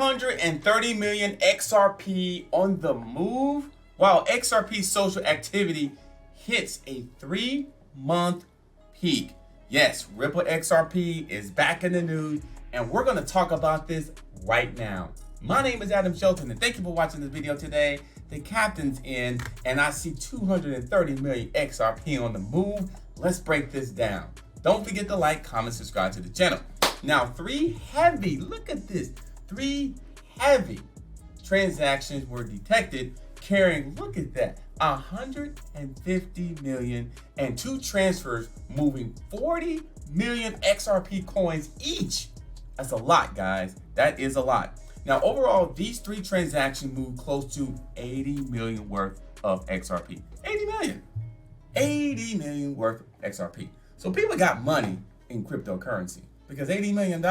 130 million XRP on the move, while XRP social activity hits a 3-month peak. Yes, Ripple XRP is back in the news, and we're going to talk about this right now. My name is Adam Shelton, and thank you for watching this video today. The captain's in, and I see 230 million XRP on the move. Let's break this down. Don't forget to like, comment, subscribe to the channel. Now, look at this, 3 heavy transactions were detected carrying, look at that, 150 million and 2 transfers moving 40 million XRP coins each. That's a lot, guys. That is a lot. Now, overall, these 3 transactions moved close to 80 million worth of XRP. 80 million. 80 million worth of XRP. So people got money in cryptocurrency because $80 million,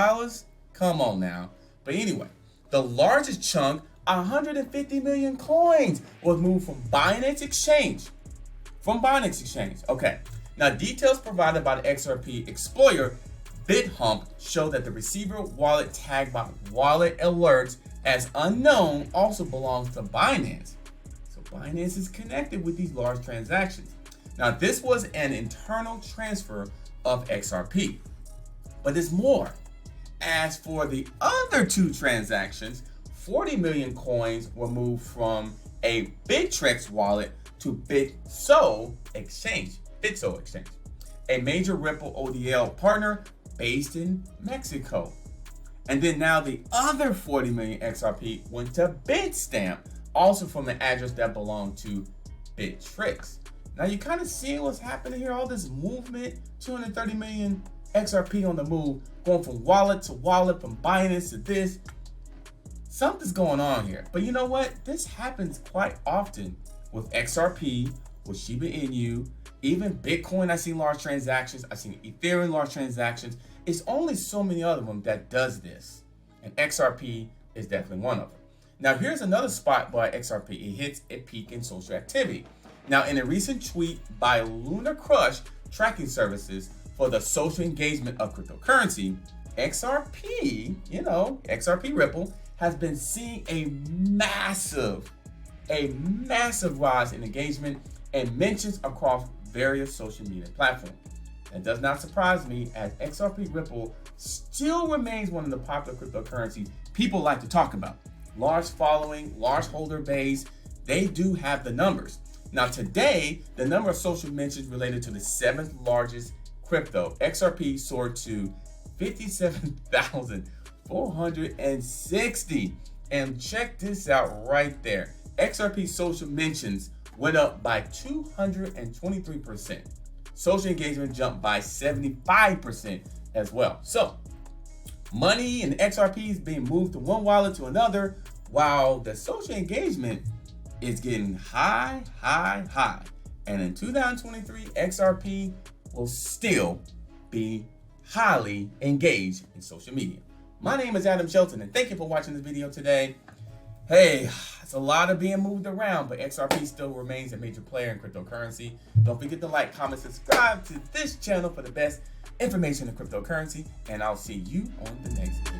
come on now. But anyway, the largest chunk, 150 million coins, was moved from Binance Exchange. Okay. Now, details provided by the XRP explorer BitHump show that the receiver wallet tagged by wallet alerts as unknown also belongs to Binance. So Binance is connected with these large transactions. Now, this was an internal transfer of XRP, but there's more. As for the other 2 transactions, 40 million coins were moved from a Bittrex wallet to Bitso Exchange, a major Ripple ODL partner based in Mexico. And then now the other 40 million XRP went to Bitstamp, also from an address that belonged to Bittrex. Now you kind of see what's happening here, all this movement, 230 million XRP on the move, going from wallet to wallet, from Binance to this. Something's going on here. But you know what? This happens quite often with XRP, with Shiba Inu, even Bitcoin. I've seen large transactions. I've seen Ethereum large transactions. It's only so many of them that does this. And XRP is definitely one of them. Now, here's another spot by XRP. It hits a peak in social activity. Now, in a recent tweet by Lunar Crush tracking services for the social engagement of cryptocurrency, XRP, XRP Ripple, has been seeing a massive rise in engagement and mentions across various social media platforms. That does not surprise me, as XRP Ripple still remains one of the popular cryptocurrencies people like to talk about. Large following, large holder base, they do have the numbers. Now today, the number of social mentions related to the 7th largest crypto, XRP, soared to 57,460. And check this out right there. XRP social mentions went up by 223%. Social engagement jumped by 75% as well. So money and XRP is being moved from one wallet to another, while the social engagement is getting high. And in 2023, XRP will still be highly engaged in social media. My name is Adam Shelton, and thank you for watching this video today. Hey, it's a lot of being moved around, but XRP still remains a major player in cryptocurrency. Don't forget to like, comment, subscribe to this channel for the best information in cryptocurrency, and I'll see you on the next video.